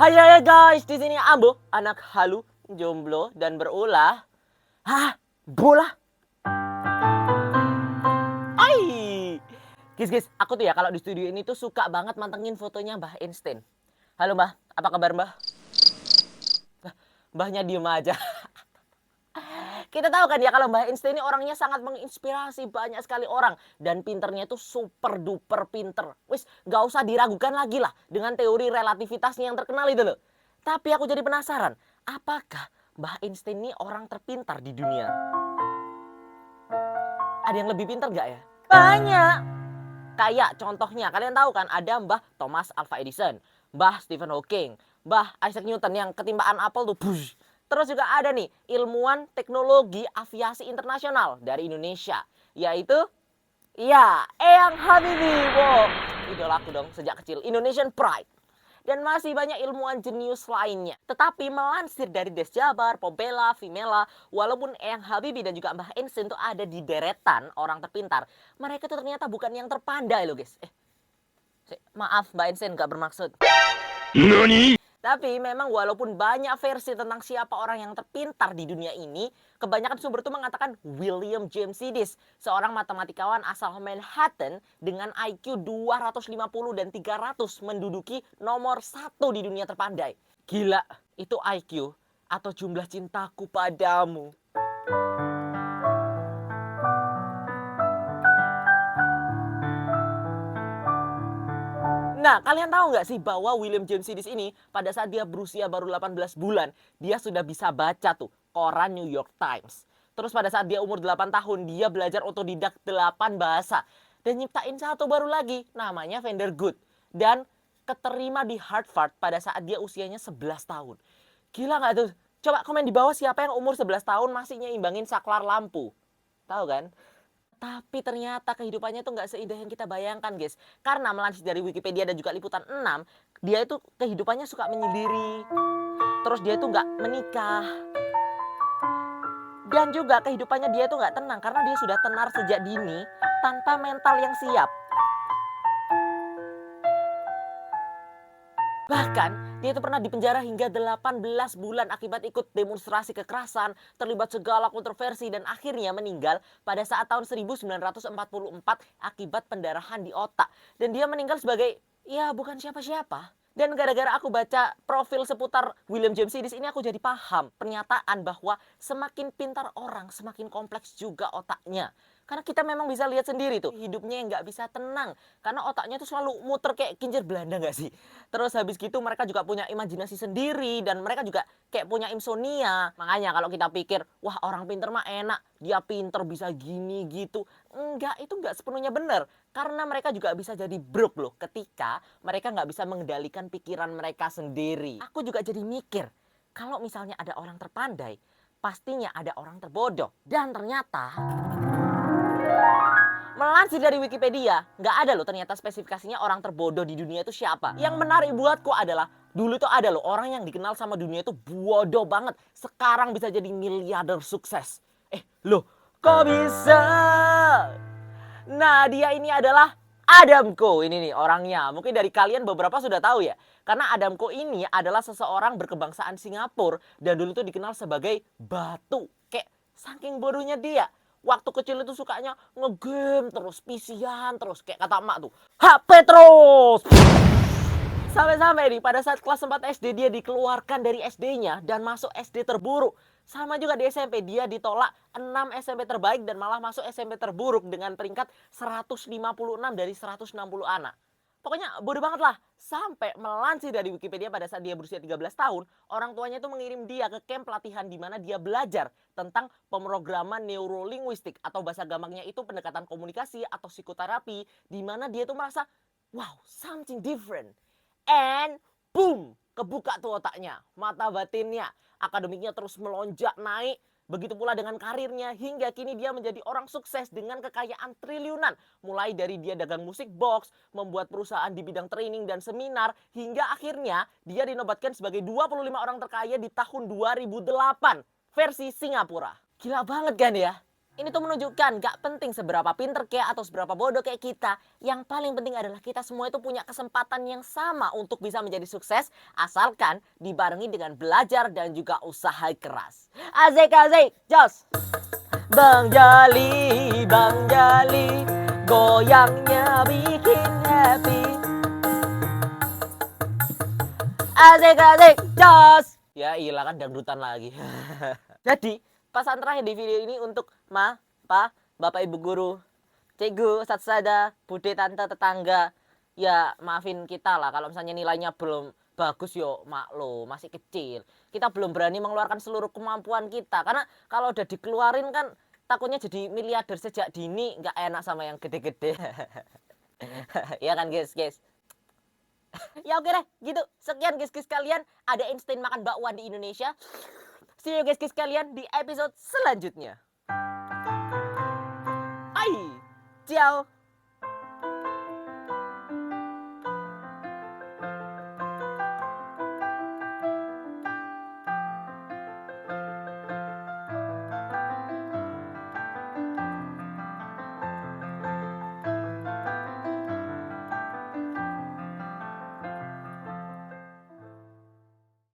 Hai hai guys, di sini Ambo, anak halu, jomblo dan berulah. Hah? Bola? Ai. Guys, aku tuh ya kalau di studio ini tuh suka banget mantengin fotonya Mbah Einstein. Halo Mbah, apa kabar Mbah? Mbahnya diem aja. Kita tahu kan ya kalau Mbah Einstein ini orangnya sangat menginspirasi banyak sekali orang. Dan pinternya itu super duper pinter. Wis, gak usah diragukan lagi lah dengan teori relativitasnya yang terkenal itu loh. Tapi aku jadi penasaran, apakah Mbah Einstein ini orang terpintar di dunia? Ada yang lebih pintar gak ya? Banyak. Kayak contohnya, kalian tahu kan ada Mbah Thomas Alva Edison, Mbah Stephen Hawking, Mbah Isaac Newton yang ketimpaan apel tuh bush. Terus juga ada nih ilmuwan teknologi aviasi internasional dari Indonesia, yaitu iya, Eyang Habibie. Wow, idolaku dong sejak kecil, Indonesian Pride. Dan masih banyak ilmuwan jenius lainnya. Tetapi melansir dari Desjabar, Pobela, Vimela, walaupun Eyang Habibie dan juga Mbah Einstein itu ada di deretan orang terpintar, mereka itu ternyata bukan yang terpandai loh guys. Maaf Mbak Einstein gak bermaksud. Nani? Tapi memang walaupun banyak versi tentang siapa orang yang terpintar di dunia ini, kebanyakan sumber itu mengatakan William James Sidis, seorang matematikawan asal Manhattan dengan IQ 250 dan 300 menduduki nomor 1 di dunia terpandai. Gila, itu IQ atau jumlah cintaku padamu. Nah, kalian tahu nggak sih bahwa William James Sidis ini pada saat dia berusia baru 18 bulan, dia sudah bisa baca tuh koran New York Times. Terus pada saat dia umur 8 tahun, dia belajar otodidak 8 bahasa. Dan nyiptain satu baru lagi, namanya Vandergood. Dan keterima di Harvard pada saat dia usianya 11 tahun. Gila nggak tuh? Coba komen di bawah siapa yang umur 11 tahun masih nyimbangin saklar lampu. Tahu kan? Tapi ternyata kehidupannya tuh nggak seindah yang kita bayangkan guys. Karena melansir dari Wikipedia dan juga Liputan 6, dia itu kehidupannya suka menyendiri. Terus dia tuh nggak menikah. Dan juga kehidupannya dia tuh nggak tenang karena dia sudah tenar sejak dini tanpa mental yang siap. Bahkan, dia itu pernah dipenjara hingga 18 bulan akibat ikut demonstrasi kekerasan, terlibat segala kontroversi, dan akhirnya meninggal pada saat tahun 1944 akibat pendarahan di otak. Dan dia meninggal sebagai, ya bukan siapa-siapa. Dan gara-gara aku baca profil seputar William James Sidis ini, aku jadi paham pernyataan bahwa semakin pintar orang, semakin kompleks juga otaknya. Karena kita memang bisa lihat sendiri tuh, hidupnya yang nggak bisa tenang. Karena otaknya tuh selalu muter kayak kincir Belanda nggak sih? Terus habis gitu mereka juga punya imajinasi sendiri. Dan mereka juga kayak punya insomnia. Makanya kalau kita pikir, wah orang pinter mah enak. Dia pinter bisa gini gitu. Enggak, itu nggak sepenuhnya benar. Karena mereka juga bisa jadi broke loh ketika mereka nggak bisa mengendalikan pikiran mereka sendiri. Aku juga jadi mikir, kalau misalnya ada orang terpandai, pastinya ada orang terbodoh. Dan ternyata melansir dari Wikipedia, nggak ada loh ternyata spesifikasinya orang terbodoh di dunia itu siapa. Yang menarik buatku adalah, dulu tuh ada loh orang yang dikenal sama dunia itu bodoh banget. Sekarang bisa jadi miliarder sukses. Loh, kok bisa? Nah, dia ini adalah Adamko. Ini nih orangnya. Mungkin dari kalian beberapa sudah tahu ya. Karena Adamko ini adalah seseorang berkebangsaan Singapura. Dan dulu tuh dikenal sebagai batu. Kayak saking bodohnya dia. Waktu kecil itu sukanya ngegame terus, PC-an terus. Kayak kata emak tuh, HP terus. Sampai-sampai nih pada saat kelas 4 SD dia dikeluarkan dari SD-nya dan masuk SD terburuk. Sama juga di SMP, dia ditolak 6 SMP terbaik dan malah masuk SMP terburuk dengan peringkat 156 dari 160 anak. Pokoknya bodoh banget lah. Sampai melansir dari Wikipedia pada saat dia berusia 13 tahun, orang tuanya itu mengirim dia ke camp pelatihan di mana dia belajar tentang pemrograman neurolinguistik atau bahasa gampangnya itu pendekatan komunikasi atau psikoterapi, di mana dia tuh merasa, wow, something different. And boom, kebuka tuh otaknya, mata batinnya, akademiknya terus melonjak naik. Begitu pula dengan karirnya, hingga kini dia menjadi orang sukses dengan kekayaan triliunan. Mulai dari dia dagang musik box, membuat perusahaan di bidang training dan seminar, hingga akhirnya dia dinobatkan sebagai 25 orang terkaya di tahun 2008 versi Singapura. Gila banget kan ya? Ini tuh menunjukkan gak penting seberapa pinter kayak atau seberapa bodoh kayak kita. Yang paling penting adalah kita semua itu punya kesempatan yang sama untuk bisa menjadi sukses. Asalkan dibarengi dengan belajar dan juga usaha keras. Asik asik, jos. Bang Jali, goyangnya bikin happy. Asik asik, jos. Ya iyalah kan dangdutan lagi. Jadi pesan terakhir di video ini untuk ma, pa, bapak ibu guru, cikgu, satsada, bude, tante, tetangga. Ya maafin kita lah kalau misalnya nilainya belum bagus yo maklo, masih kecil. Kita belum berani mengeluarkan seluruh kemampuan kita. Karena kalau udah dikeluarin kan takutnya jadi miliarder sejak dini, nggak enak sama yang gede-gede. Ya kan guys. Ya oke deh, gitu. Sekian guys kalian. Ada Einstein makan bakwan di Indonesia. See you guys kalian di episode selanjutnya. Hai, ciao.